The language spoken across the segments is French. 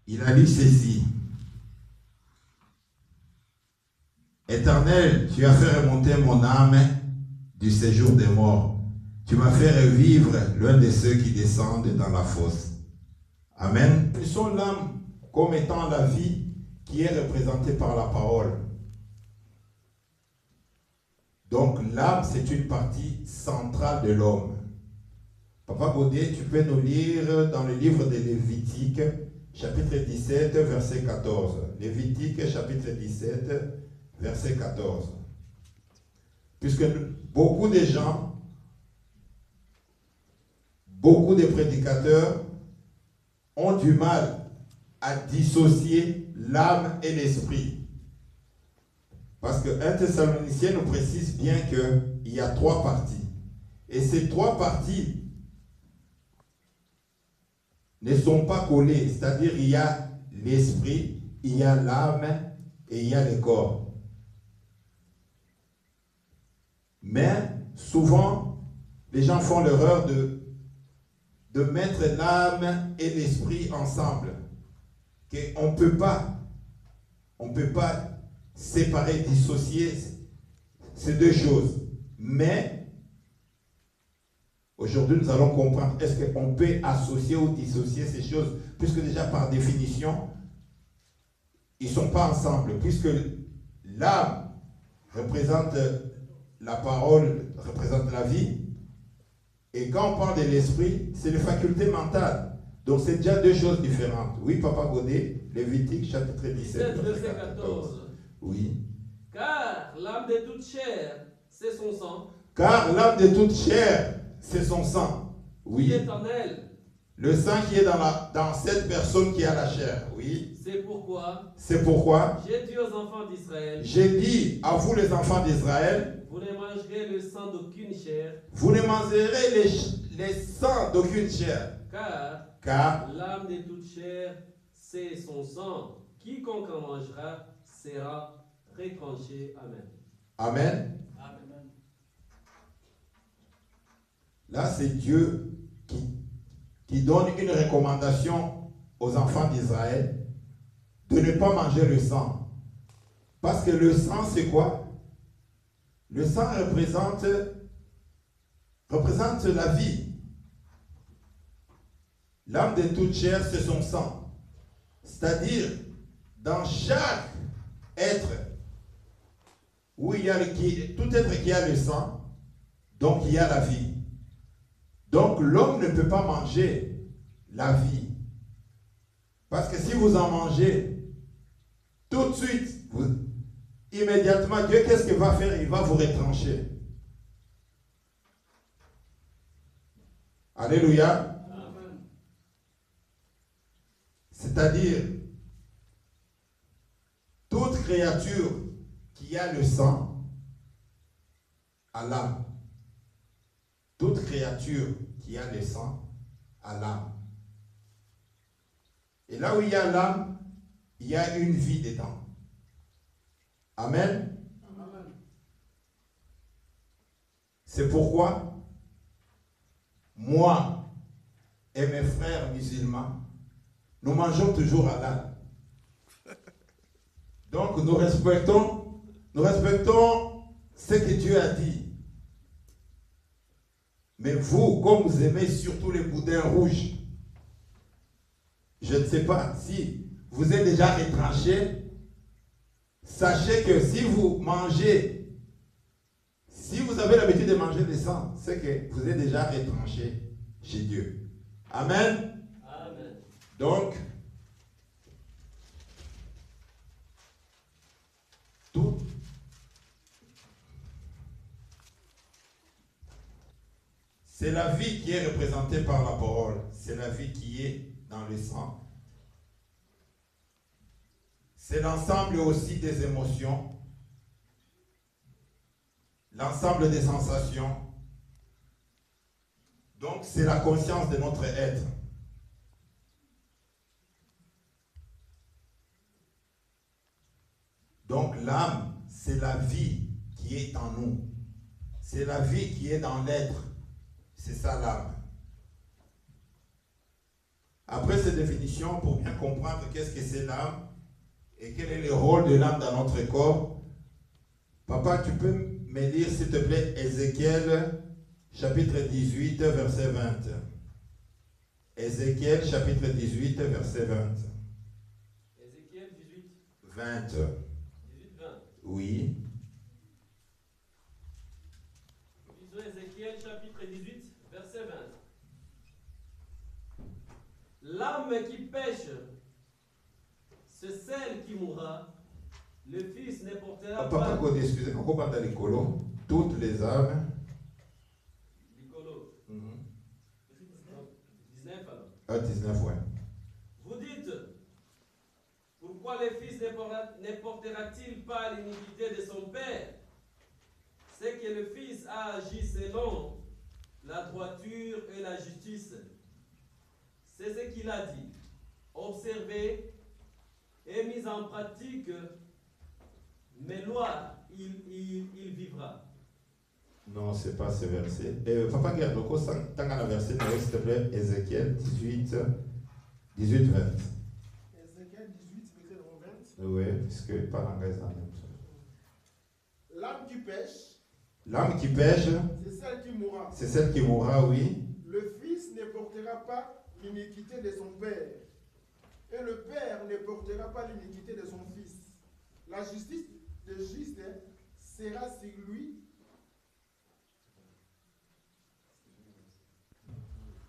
il a lu ceci. Éternel, tu as fait remonter mon âme du séjour des morts. Tu m'as fait revivre l'un de ceux qui descendent dans la fosse. Amen. Nous sommes l'âme comme étant la vie qui est représentée par la parole. Donc l'âme, c'est une partie centrale de l'homme. Papa Godet, tu peux nous lire dans le livre de Lévitique, chapitre 17, verset 14. Lévitique, chapitre 17, verset 14. Puisque beaucoup de gens, beaucoup de prédicateurs ont du mal à dissocier l'âme et l'esprit. Parce que 1 Thessaloniciens nous précise bien qu'il y a 3 parties. Et ces 3 parties ne sont pas collées. C'est-à-dire il y a l'esprit, il y a l'âme et il y a le corps. Mais souvent, les gens font l'erreur de mettre l'âme et l'esprit ensemble. On ne peut pas séparer, dissocier ces 2 choses. Mais, aujourd'hui, nous allons comprendre, est-ce qu'on peut associer ou dissocier ces choses, puisque déjà par définition, ils ne sont pas ensemble, puisque l'âme représente la parole, représente la vie, et quand on parle de l'esprit, c'est les facultés mentales. Donc c'est déjà 2 choses différentes. Oui, Papa Godet, Lévitique, chapitre 17, verset 14. Oui. Car l'âme de toute chair, c'est son sang. Car l'âme de toute chair, c'est son sang. Oui. Qui est en elle. Le sang qui est dans cette personne qui a la chair. Oui. C'est pourquoi. C'est pourquoi. J'ai dit aux enfants d'Israël. J'ai dit à vous les enfants d'Israël. Vous ne mangerez le sang d'aucune chair. Vous ne mangerez les sangs d'aucune chair. Car l'âme de toute chair, c'est son sang. Quiconque en mangera sera retranché. Amen. Amen. Amen. Là, c'est Dieu qui donne une recommandation aux enfants d'Israël de ne pas manger le sang. Parce que le sang, c'est quoi? Le sang représente la vie. L'âme de toute chair, c'est son sang. C'est-à-dire, dans chaque être, où il y a tout être qui a le sang, donc il y a la vie. Donc l'homme ne peut pas manger la vie. Parce que si vous en mangez, tout de suite, immédiatement, Dieu, qu'est-ce qu'il va faire? Il va vous retrancher. Alléluia. C'est-à-dire, toute créature qui a le sang a l'âme. Toute créature qui a le sang a l'âme. Et là où il y a l'âme, il y a une vie dedans. Amen. Amen. C'est pourquoi moi et mes frères musulmans, nous mangeons toujours halal. Donc nous respectons ce que Dieu a dit. Mais vous, comme vous aimez surtout les boudins rouges, je ne sais pas si vous êtes déjà retranché. Sachez que si vous mangez, si vous avez l'habitude de manger des sang, c'est que vous êtes déjà retranché chez Dieu. Amen. Amen. Donc, c'est la vie qui est représentée par la parole. C'est la vie qui est dans le sang. C'est l'ensemble aussi des émotions, l'ensemble des sensations. Donc, c'est la conscience de notre être. Donc, l'âme, c'est la vie qui est en nous. C'est la vie qui est dans l'être. C'est ça l'âme. Après ces définitions, pour bien comprendre qu'est-ce que c'est l'âme et quel est le rôle de l'âme dans notre corps, papa, tu peux me lire s'il te plaît Ézéchiel chapitre 18 verset 20. Ézéchiel chapitre 18 verset 20. Ézéchiel 18. 20. 18, 20. Oui. Lisons Ézéchiel chapitre 18, verset 20. L'âme qui pêche, c'est celle qui mourra. Le Fils ne portera Papa, pas. excusez-moi, comment dans les colons, toutes les âmes. Nicolo. 19 alors. 19, ouais. Vous dites, pourquoi le Fils ne portera-t-il pas l'iniquité de son Père? C'est que le Fils a agi selon la droiture et la justice. C'est ce qu'il a dit. Observez et mis en pratique mes lois, il vivra. Non, c'est pas ce verset. Papa, regarde, tant qu'à la verset, s'il te plaît, Ézéchiel 18, 20. Ézéchiel 18, verset 20. Oui, puisque par langage L'âme qui pêche, l'âme qui pêche, c'est celle qui mourra. c'est celle qui mourra, oui. Le Fils ne portera pas l'iniquité de son Père, et le Père ne portera pas l'iniquité de son Fils. La justice de juste sera sur lui.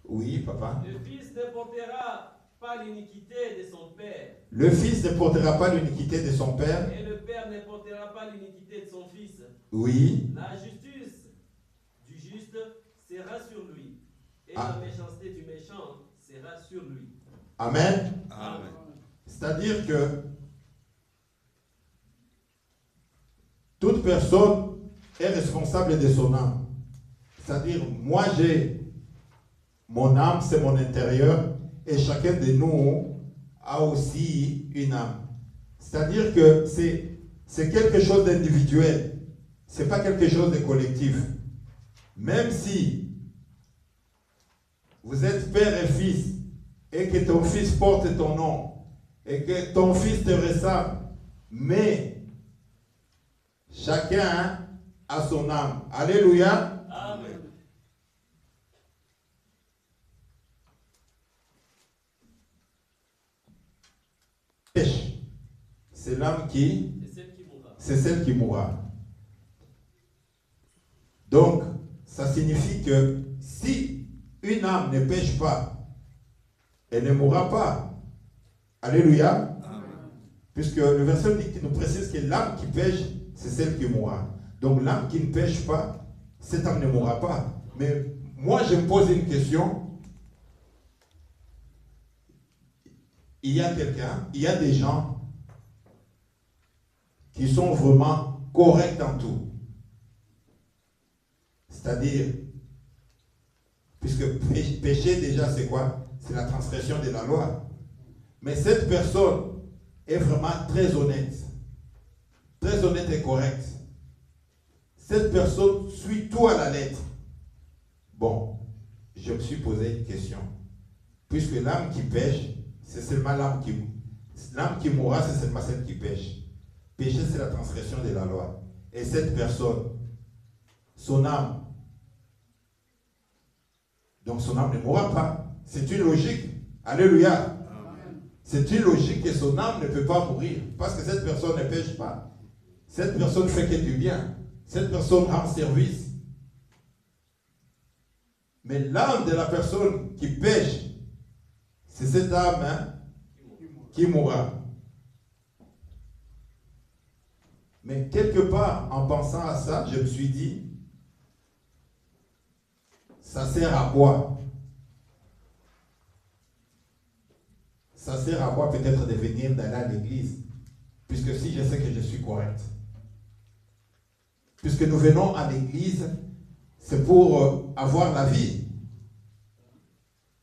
Oui, papa. Le Fils ne portera pas l'iniquité de son Père. Le Fils ne portera pas l'iniquité de son Père. Et le Père ne portera pas l'iniquité de son Fils. Oui. La justice du juste sera sur lui. Et Ah. la méchanceté du méchant sera sur lui. Amen. Amen. C'est-à-dire que toute personne est responsable de son âme. C'est-à-dire, moi j'ai mon âme, c'est mon intérieur, et chacun de nous a aussi une âme. C'est-à-dire que c'est quelque chose d'individuel. Ce n'est pas quelque chose de collectif. Même si vous êtes père et fils, et que ton fils porte ton nom, et que ton fils te ressemble, mais chacun a son âme. Alléluia. Amen. C'est l'âme qui, C'est celle qui mourra. c'est celle qui mourra. Donc, ça signifie que si une âme ne pêche pas, elle ne mourra pas. Alléluia. Puisque le verset nous précise que l'âme qui pêche, c'est celle qui mourra. Donc l'âme qui ne pêche pas, cette âme ne mourra pas. Mais moi, je me pose une question. Il y a quelqu'un, il y a des gens qui sont vraiment corrects en tout. C'est-à-dire, puisque péché déjà c'est quoi? C'est la transgression de la loi. Mais cette personne est vraiment très honnête et correcte. Cette personne suit tout à la lettre. Bon, je me suis posé une question. Puisque l'âme qui pêche, c'est seulement l'âme qui mourra, c'est seulement celle qui pêche. Péché, c'est la transgression de la loi. Et cette personne, son âme, donc son âme ne mourra pas. C'est une logique. Alléluia. C'est une logique que son âme ne peut pas mourir. Parce que cette personne ne pêche pas. Cette personne fait que du bien. Cette personne rend service. Mais l'âme de la personne qui pêche, c'est cette âme qui mourra. Mais quelque part, en pensant à ça, je me suis dit, ça sert à quoi? Ça sert à quoi peut-être de venir d'aller à l'église? Puisque si je sais que je suis correct. Puisque nous venons à l'église, c'est pour avoir la vie.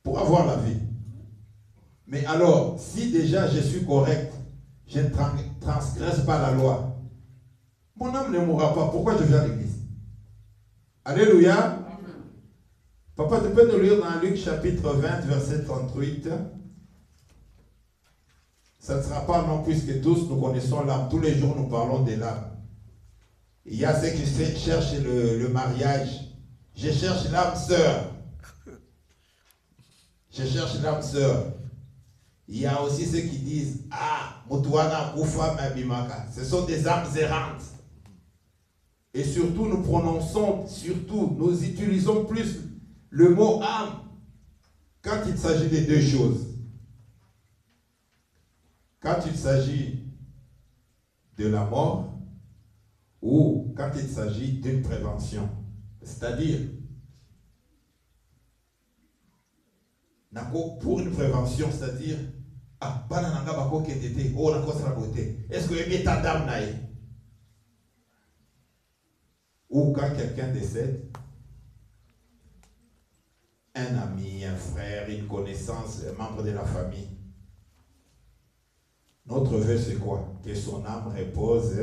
Pour avoir la vie. Mais alors, si déjà je suis correct, je ne transgresse pas la loi, mon âme ne mourra pas. Pourquoi je viens à l'église? Alléluia. Papa, tu peux nous lire dans Luc chapitre 20, verset 38. Ça ne sera pas non, puisque tous nous connaissons l'âme. Tous les jours nous parlons de l'âme. Il y a ceux qui cherchent le mariage. Je cherche l'âme sœur. Je cherche l'âme sœur. Il y a aussi ceux qui disent, ah, Moutouana, Koufa, Mabimaka. Ce sont des âmes errantes. Et surtout, nous prononçons, nous utilisons plus le mot âme quand il s'agit de deux choses. Quand il s'agit de la mort ou quand il s'agit d'une prévention. C'est-à-dire, pour une prévention, c'est-à-dire, ah, est-ce que tu as dame naïe? Ou quand quelqu'un décède, un ami, un frère, une connaissance, un membre de la famille. Notre vœu, c'est quoi? Que son âme repose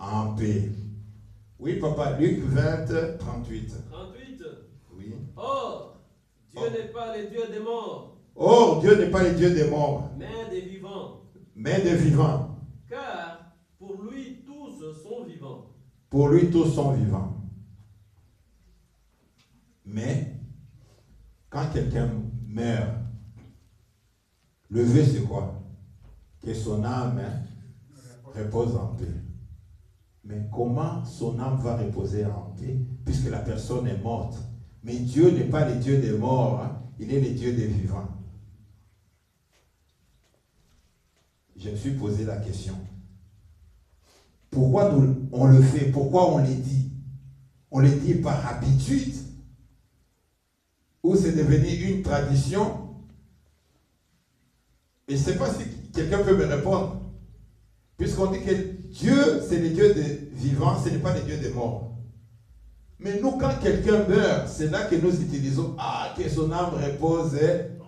en paix. Oui, papa, Luc 20, 38. 38. Oui. Or, Dieu n'est pas le Dieu des morts. Or, Dieu n'est pas le Dieu des morts, Mais des vivants. mais des vivants. Car pour lui, tous sont vivants. Pour lui, tous sont vivants. Mais, quand quelqu'un meurt, le vœu, c'est quoi? Que son âme repose en paix. Mais comment son âme va reposer en paix puisque la personne est morte? Mais Dieu n'est pas le Dieu des morts, hein? Il est le Dieu des vivants. Je me suis posé la question. Pourquoi on le fait? Pourquoi on le dit? On le dit par habitude? Ou c'est devenu une tradition? Et je ne sais pas si quelqu'un peut me répondre. Puisqu'on dit que Dieu, c'est le Dieu des vivants, ce n'est pas le Dieu des morts. Mais nous, quand quelqu'un meurt, c'est là que nous utilisons, ah, que son âme repose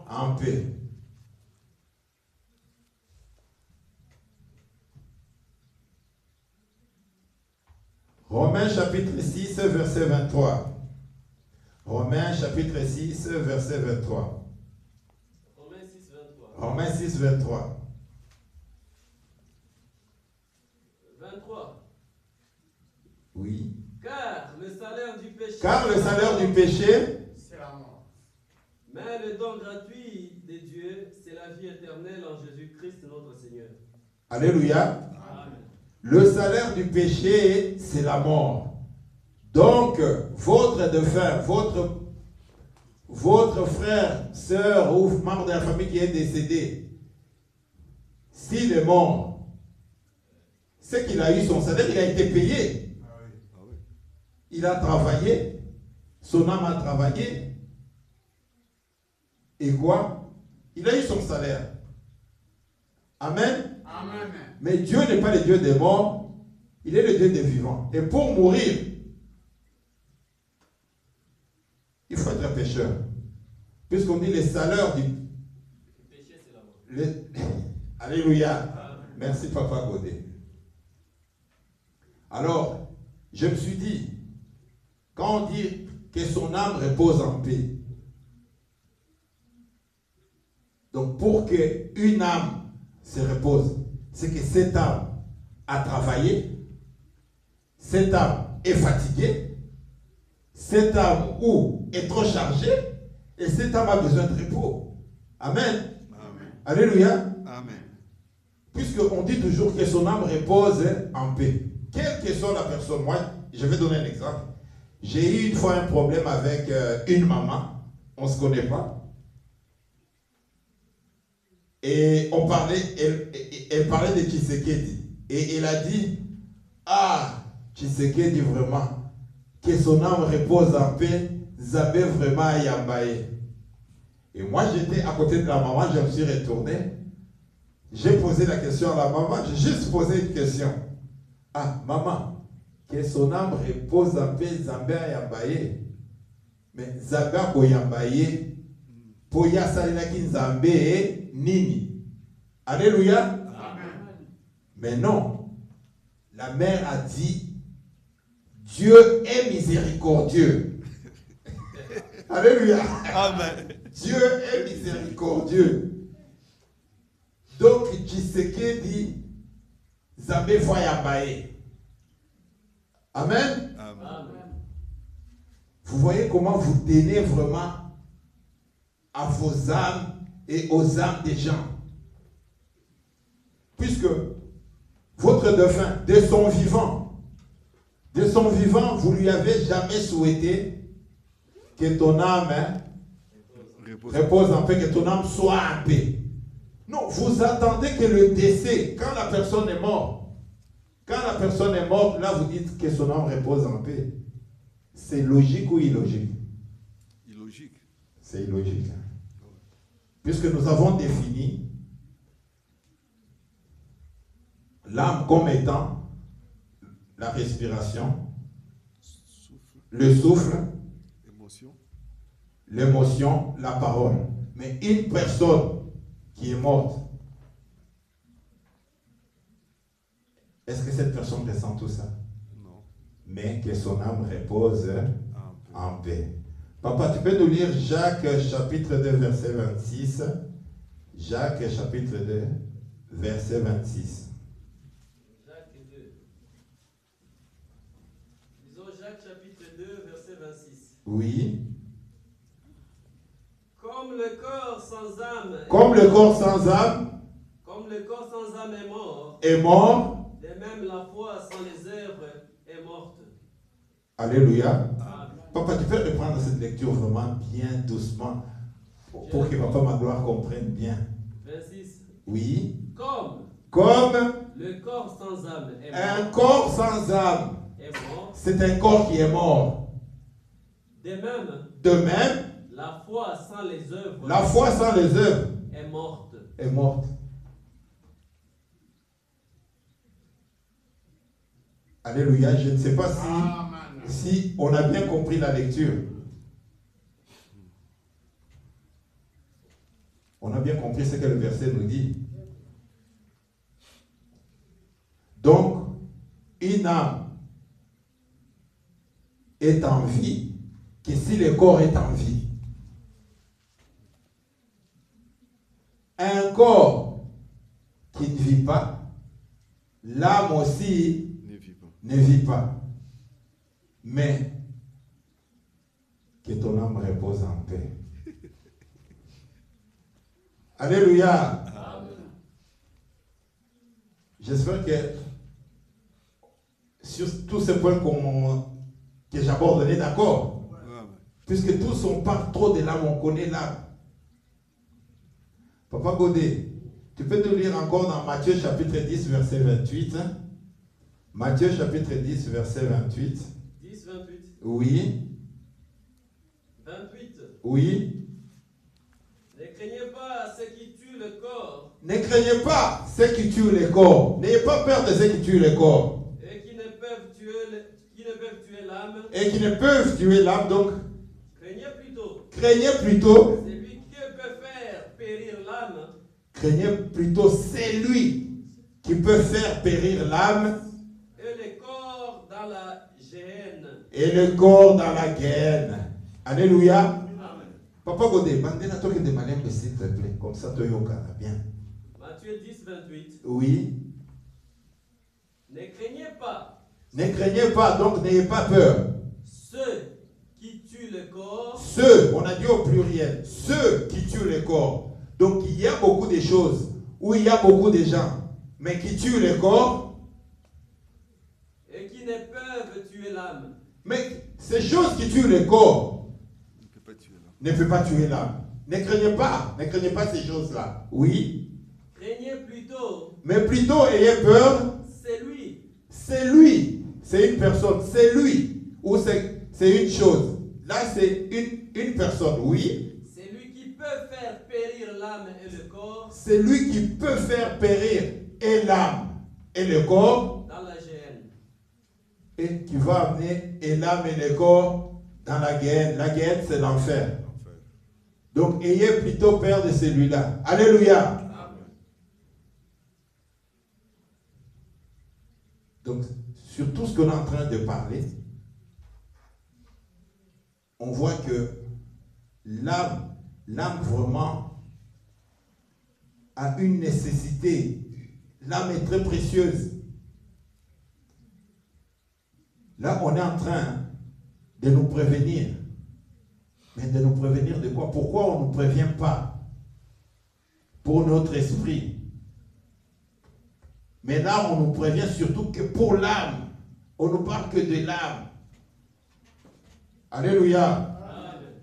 en paix. Romains chapitre 6, verset 23. Romains chapitre 6, verset 23. Romains 6, 23. Romains 6, 23. 23. Oui. Car le salaire du péché. Car le salaire du péché, C'est la mort. Mais le don gratuit de Dieu, c'est la vie éternelle en Jésus-Christ notre Seigneur. alléluia, Amen. le salaire du péché, c'est la mort. Donc, votre défunt, votre frère, sœur ou membre de la famille qui est décédé, s'il est mort, c'est qu'il a eu son salaire, il a été payé. Il a travaillé, son âme a travaillé, et quoi? Il a eu son salaire. Amen. Amen. Mais Dieu n'est pas le Dieu des morts, il est le Dieu des vivants. Et pour mourir, il faut être un pécheur. Puisqu'on dit le salaire du péché, c'est la mort. Alléluia. Amen. Merci Papa Godet. Alors, je me suis dit, quand on dit que son âme repose en paix, donc pour qu'une âme se repose, c'est que cette âme a travaillé, cette âme est fatiguée, cette âme est trop chargée, et cette âme a besoin de repos. Amen. Amen. Alléluia. Amen. Puisqu'on dit toujours que son âme repose en paix. Quelle que soit la personne, moi, je vais donner un exemple. J'ai eu une fois un problème avec une maman, on ne se connaît pas. Et on parlait, elle parlait de Tshisekedi. Et elle a dit, ah, Tshisekedi vraiment, que son âme repose en paix, Zabé vraiment Yambaye. Et moi j'étais à côté de la maman, je me suis retourné. J'ai posé la question à la maman, j'ai juste posé une question. Ah, maman, que son âme repose en paix, Zambé Yambaye. Mais Zambé Yambaye, Poya Salilaki Zambé Nini. Alléluia. Amen. Mais non, la mère a dit, Dieu est miséricordieux. Alléluia. Amen. Dieu est miséricordieux. Donc, Tshisekedi, Zambé Foyambaye. Amen. Amen. Vous voyez comment vous tenez vraiment à vos âmes et aux âmes des gens. Puisque votre défunt, de son vivant, vous lui avez jamais souhaité que ton âme repose en paix, que ton âme soit en paix. Non, vous attendez que le décès, quand la personne est morte, là vous dites que son âme repose en paix. C'est logique ou illogique? Illogique. C'est illogique. Puisque nous avons défini l'âme comme étant la respiration, le souffle, l'émotion, la parole. Mais une personne qui est morte, est-ce que cette personne ressent tout ça? Non. Mais que son âme repose en paix. Papa, tu peux nous lire Jacques chapitre 2 verset 26. Jacques chapitre 2 verset 26. Jacques 2. Disons Jacques chapitre 2 verset 26. Oui. Comme le corps sans âme est mort, de même la foi sans les œuvres est morte. Alléluia. Amen. Papa, tu peux reprendre cette lecture vraiment bien doucement pour que Papa Magloire comprenne bien. 26. Oui. Comme le corps sans âme est mort, un corps sans âme, c'est un corps qui est mort. De même, la foi sans les œuvres est morte. Alléluia. Je ne sais pas si on a bien compris la lecture. On a bien compris ce que le verset nous dit. Donc, une âme est en vie que si le corps est en vie. Un corps qui ne vit pas, l'âme aussi ne vit pas. Mais que ton âme repose en paix. Alléluia. Amen. J'espère que sur tous ces points que j'aborde, on est d'accord. Puisque tous on parle trop de l'âme, on connaît l'âme. Papa Godet, tu peux nous lire encore dans Matthieu chapitre 10, verset 28. Matthieu chapitre 10, verset 28. 10, 28. Oui. 28. Oui. Ne craignez pas ceux qui tuent le corps. Ne craignez pas ceux qui tuent le corps. N'ayez pas peur de ceux qui tuent le corps. Et qui ne peuvent tuer l'âme. Et qui ne peuvent tuer l'âme, donc. Craignez plutôt. Celui qui peut faire périr l'âme. Craignez plutôt celui qui peut faire périr l'âme. Et le corps dans la géhenne. Et le corps dans la guerre. Alléluia. Amen. Papa Godé, bandez la toque de malin, s'il te plaît. Comme ça, tu as bien. Matthieu 10, 28. Oui. Ne craignez pas. Ne craignez pas, donc n'ayez pas peur. Ceux qui tuent le corps. Ceux, on a dit au pluriel, ceux qui tuent le corps. Donc il y a beaucoup de choses où il y a beaucoup de gens, mais qui tuent le corps. Et qui ne peuvent tuer l'âme. Mais ces choses qui tuent le corps ne peuvent pas tuer l'âme. Ne craignez pas ces choses-là. Oui. Craignez plutôt. Mais plutôt ayez peur. C'est lui. C'est une personne. C'est lui. Ou c'est une chose. Là, c'est une personne. Oui. C'est lui qui peut faire périr l'âme et le corps. C'est lui qui peut faire périr et l'âme et le corps. Dans la géhenne. Et qui va amener et l'âme et le corps dans la guerre. La guerre, c'est l'enfer. Donc, ayez plutôt peur de celui-là. Alléluia. Amen. Donc, sur tout ce qu'on est en train de parler, on voit que l'âme vraiment a une nécessité. L'âme est très précieuse. Là, on est en train de nous prévenir. Mais de nous prévenir de quoi? Pourquoi on ne nous prévient pas? Pour notre esprit. Mais là, on nous prévient surtout que pour l'âme. On ne parle que de l'âme. Alléluia. Amen.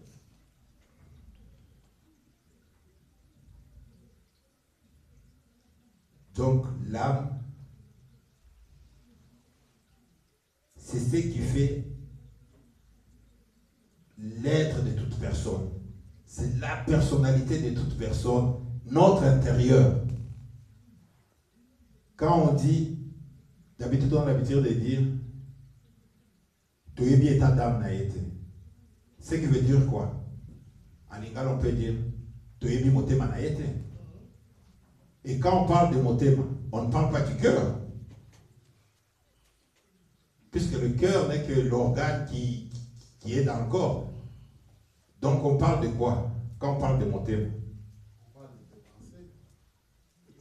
Donc, l'âme, c'est ce qui fait l'être de toute personne. C'est la personnalité de toute personne, notre intérieur. Quand on dit, d'habitude on a l'habitude de dire, tu es bien ta dame n'a été. Ce qui veut dire quoi? En lingala on peut dire, tu es bien motema n'a été. Et quand on parle de motema, on ne parle pas du cœur. Puisque le cœur n'est que l'organe qui est dans le corps. Donc on parle de quoi quand on parle de motema?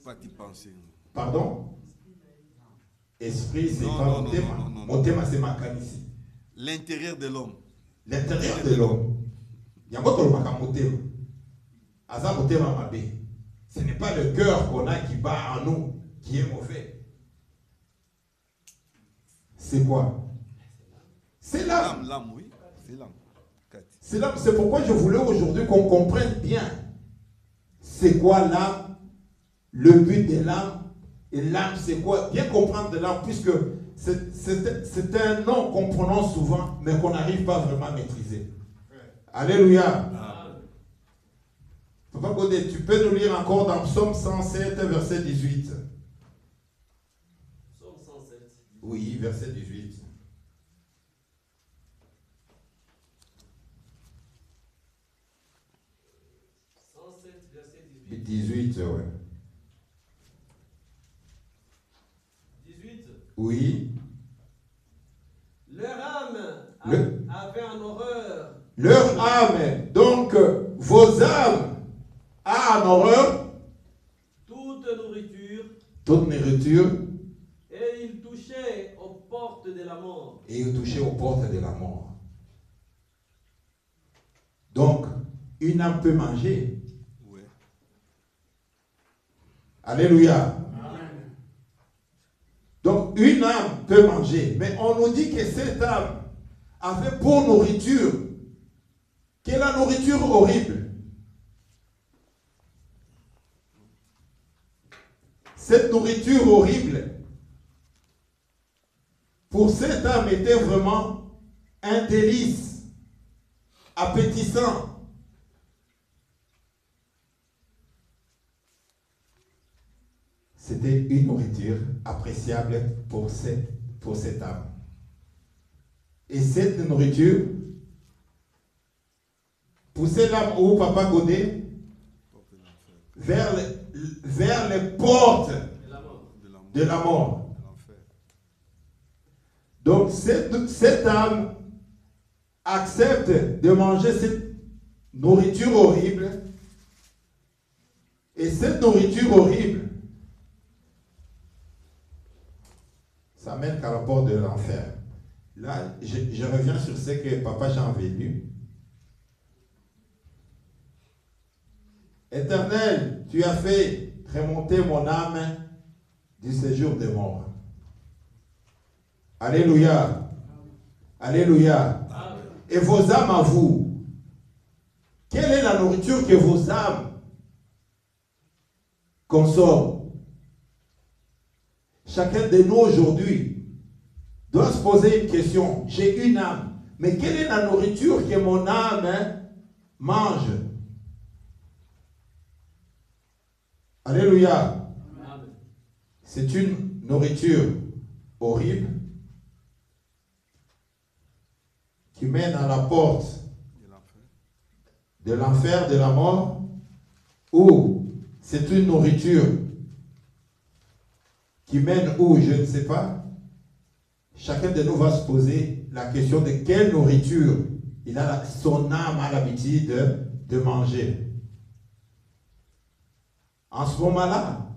Pas d'y penser. Pardon? Esprit, c'est Non, pas non, motema. non, non, non. Motema, c'est makanisi. L'intérieur de l'homme. L'intérieur de l'homme. Yango tolobaka motema. Aza motema mabe. Ce n'est pas le cœur qu'on a qui bat en nous, qui est mauvais. C'est quoi? C'est l'âme. L'âme, oui. C'est l'âme. C'est l'âme. C'est pourquoi je voulais aujourd'hui qu'on comprenne bien c'est quoi l'âme, le but de l'âme, et l'âme c'est quoi? Bien comprendre de l'âme, puisque c'est un nom qu'on prononce souvent, mais qu'on n'arrive pas vraiment à maîtriser. Alléluia. Papa Godé, tu peux nous lire encore dans Psaume 107, verset 18. Psaume 107. Oui, verset 18. Verset 18. 18, ouais. 18. Oui. Leur âme avait en horreur. Leur âme, donc vos âmes, a en horreur Toute nourriture. toute nourriture Et il touchait aux portes de la mort. et toucher aux portes de la mort. Donc, une âme peut manger. Ouais. Alléluia. Donc, une âme peut manger. Mais on nous dit que cette âme avait pour nourriture, quelle est la nourriture horrible. Cette nourriture horrible, pour cette âme, était vraiment un délice, appétissant. C'était une nourriture appréciable pour cette âme. Et cette nourriture poussait l'âme où, Papa Godé? Vers les portes De la mort. de la mort. De l'enfer. Donc cette âme accepte de manger cette nourriture horrible. Et cette nourriture horrible, ça mène qu'à la porte de l'enfer. Là, je reviens sur ce que Papa Jean avait lu. Éternel, tu as fait remonter mon âme du séjour des morts. Alléluia. Alléluia. Amen. Et vos âmes à vous, quelle est la nourriture que vos âmes consomment? Chacun de nous aujourd'hui doit se poser une question. J'ai une âme, mais quelle est la nourriture que mon âme mange? Alléluia. Amen. C'est une nourriture horrible qui mène à la porte De l'enfer. de l'enfer, de la mort, ou c'est une nourriture qui mène où, je ne sais pas. Chacun de nous va se poser la question de quelle nourriture son âme a l'habitude de manger. En ce moment-là,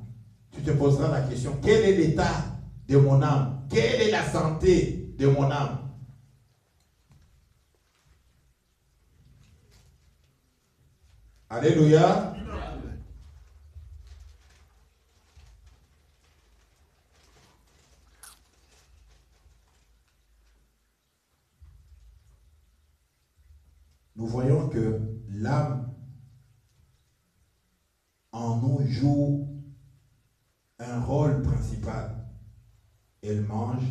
tu te poseras la question, quel est l'état de mon âme? Quelle est la santé de mon âme? Alléluia. Nous voyons que l'âme en nous joue un rôle principal. Elle mange,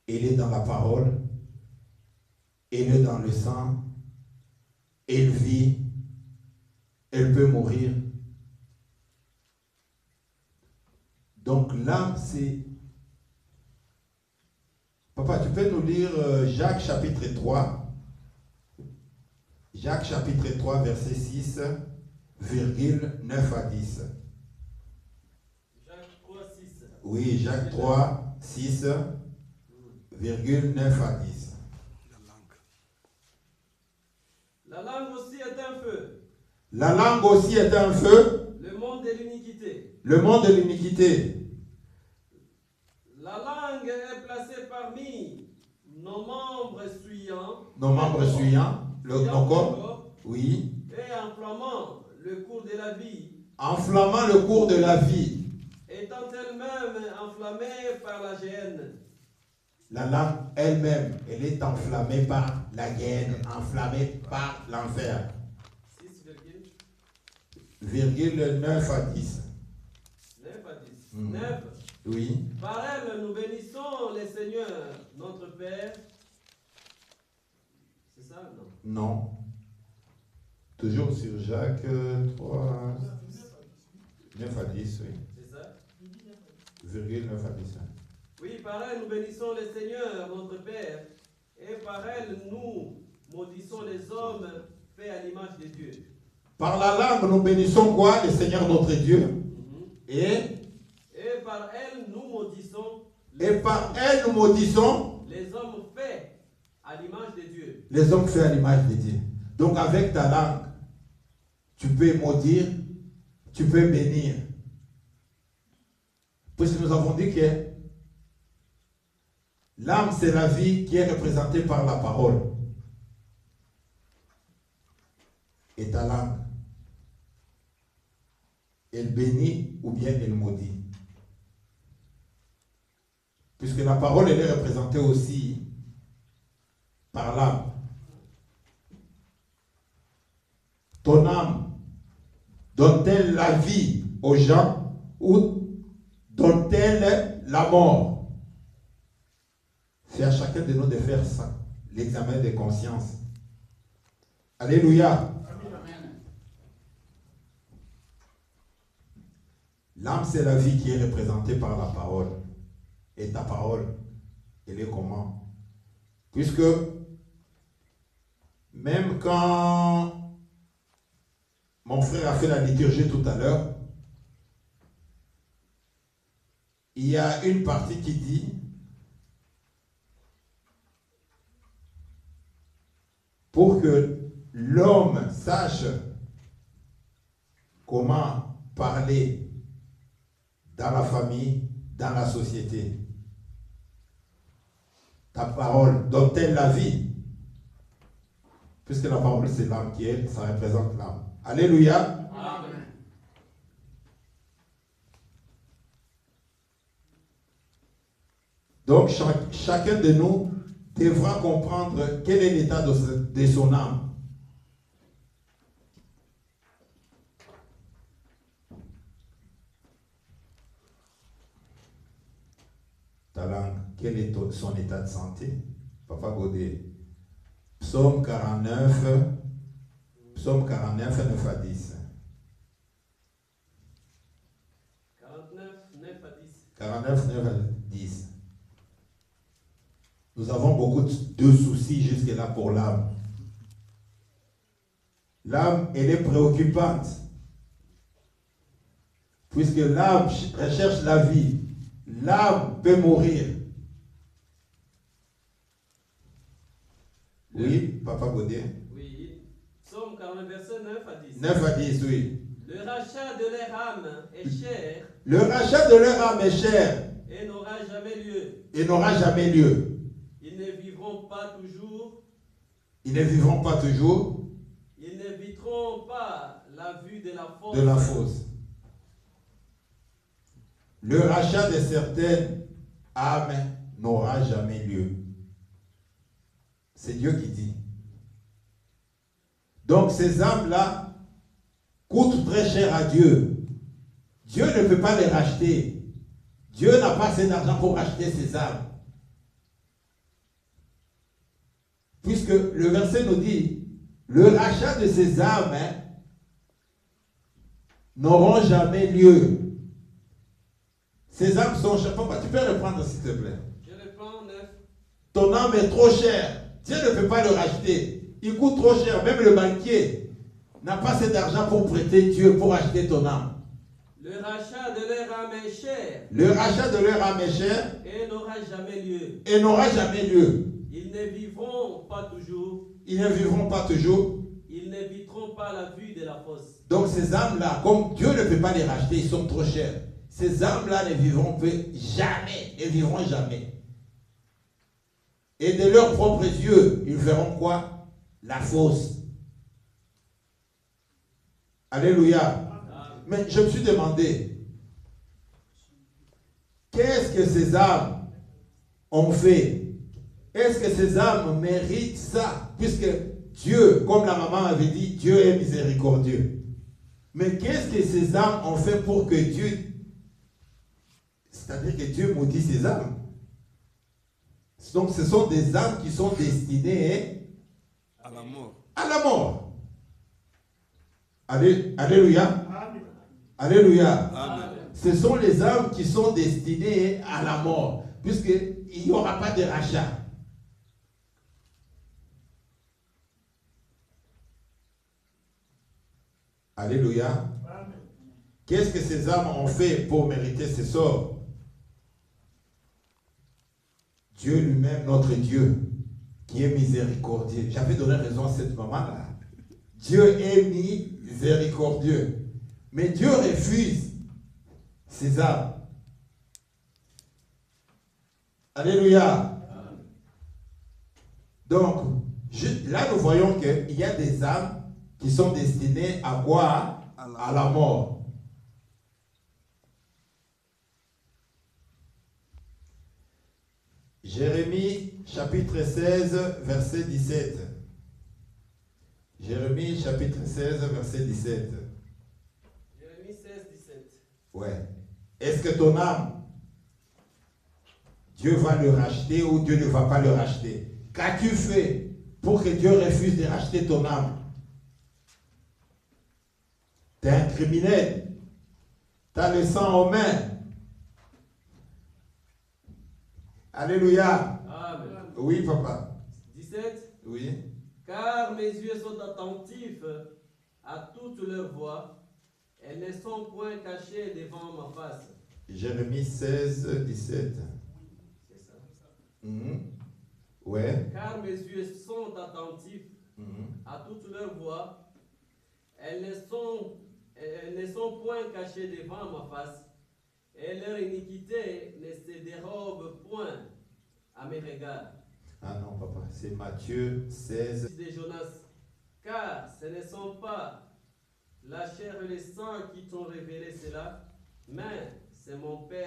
elle est dans la parole, elle est dans le sang, elle vit, elle peut mourir. Donc l'âme, c'est... Papa, tu peux nous lire Jacques chapitre 3. Jacques chapitre 3, verset 6, virgule 9 à 10. Jacques 3, 6. Oui, Jacques 3, 6, virgule 9 à 10. La langue aussi est un feu. La langue aussi est un feu. Le monde de l'iniquité. Le monde de l'iniquité. La langue est placée parmi nos membres suyants. Nos membres suyants. Nos corps. Oui. Et enflammant le cours de la vie. Enflammant le cours de la vie. Étant elle-même enflammée par la géhenne. La langue elle-même, elle est enflammée par la guerre, enflammée par l'enfer. 6,9 à 10. 9 à 10. 9. Oui. Par elle, nous bénissons le Seigneur, notre Père. C'est ça, non? Non. Toujours sur Jacques 3, 9 à 10, oui. C'est ça? Virgule 9 à 10. Oui, par elle, nous bénissons le Seigneur, notre Père. Et par elle, nous maudissons les hommes faits à l'image de Dieu. Par la langue, nous bénissons quoi? Le Seigneur notre Dieu. Et par elle, nous maudissons. Les hommes faits à l'image de Dieu. Les hommes faits à l'image de Dieu. Donc avec ta langue, tu peux maudire, tu peux bénir. Puisque nous avons dit que l'âme, c'est la vie qui est représentée par la parole. Et ta langue, elle bénit ou bien elle maudit. Puisque la parole, elle est représentée aussi par l'âme. Ton âme, donne-t-elle la vie aux gens ou donne-t-elle la mort? C'est à chacun de nous de faire ça, l'examen de conscience. Alléluia. L'âme, c'est la vie qui est représentée par la parole. Et ta parole, elle est comment? Puisque même quand mon frère a fait la liturgie tout à l'heure, il y a une partie qui dit pour que l'homme sache comment parler dans la famille, dans la société. Ta parole donne-t-elle la vie? Puisque la parole, c'est l'âme qui est, ça représente l'âme. Alléluia. Amen. Donc, chacun de nous devra comprendre quel est l'état de son âme. Ta langue, quel est son état de santé? Papa Godet. Psaume 49, 9 à 10. 49, 9 à 10. 49, 9 à 10. Nous avons beaucoup de soucis jusque-là pour l'âme. L'âme, elle est préoccupante. Puisque l'âme recherche la vie. L'âme peut mourir. Oui, Papa Godet. Oui. Psaume 49, verset 9 à 10. 9 à 10, oui. Le rachat de leur âme est cher Le rachat de leur âme est cher et n'aura jamais lieu. et n'aura jamais lieu. Ils ne vivront pas toujours, Ils ne vivront pas toujours ils n'éviteront pas la vue de la fosse. de la fosse. Le rachat de certaines âmes n'aura jamais lieu. C'est Dieu qui dit. Donc ces âmes-là coûtent très cher à Dieu. Dieu ne peut pas les racheter. Dieu n'a pas assez d'argent pour racheter ces âmes. Puisque le verset nous dit, le rachat de ces âmes n'auront jamais lieu. Ces âmes sont chères. Papa, tu peux reprendre s'il te plaît. Je reprends 9. Ton âme est trop chère. Dieu ne peut pas le racheter. Il coûte trop cher. Même le banquier n'a pas assez d'argent pour prêter Dieu pour acheter ton âme. Le rachat de leur âme est cher Le rachat de leur âme est cher et n'aura jamais lieu. et n'aura jamais lieu. Ils ne vivront pas toujours, Ils ne vivront pas toujours. ils n'éviteront pas la vue de la fosse. Donc ces âmes-là, comme Dieu ne peut pas les racheter, ils sont trop chers. Ces âmes-là ne vivront jamais, ne vivront jamais. Et de leurs propres yeux, ils verront quoi? La fosse. Alléluia. Mais je me suis demandé, qu'est-ce que ces âmes ont fait? Est-ce que ces âmes méritent ça? Puisque Dieu, comme la maman avait dit, Dieu est miséricordieux. Mais qu'est-ce que ces âmes ont fait pour que Dieu... C'est-à-dire que Dieu maudit ces âmes. Donc ce sont des âmes qui sont destinées À la mort. à la mort. Alléluia. Amen. Alléluia. Amen. Ce sont les âmes qui sont destinées à la mort, puisqu'il n'y aura pas de rachat. Alléluia. Amen. Qu'est-ce que ces âmes ont fait pour mériter ce sort? Dieu lui-même, notre Dieu, qui est miséricordieux. J'avais donné raison à cette maman-là. Dieu est miséricordieux. Mais Dieu refuse ces âmes. Alléluia. Donc, là nous voyons qu'il y a des âmes qui sont destinées à quoi? À la mort. Jérémie chapitre 16, verset 17. Jérémie chapitre 16, verset 17. Jérémie 16, 17. Ouais. Est-ce que ton âme, Dieu va le racheter ou Dieu ne va pas le racheter? Qu'as-tu fait pour que Dieu refuse de racheter ton âme? Tu es un criminel. Tu as le sang aux mains. Alléluia. Amen. Oui, papa. 17. Oui. Car mes yeux sont attentifs à toute leur voix, elles ne sont point cachées devant ma face. Jérémie 16, 17. C'est ça. Ouais. Car mes yeux sont attentifs Mhm. à toute leur voix, elles ne sont point cachées devant ma face, et leur iniquité ne se dérobe point à mes regards. Ah non, papa, c'est Matthieu 16. Fils de Jonas, car ce ne sont pas la chair et le sang qui t'ont révélé cela, mais c'est mon Père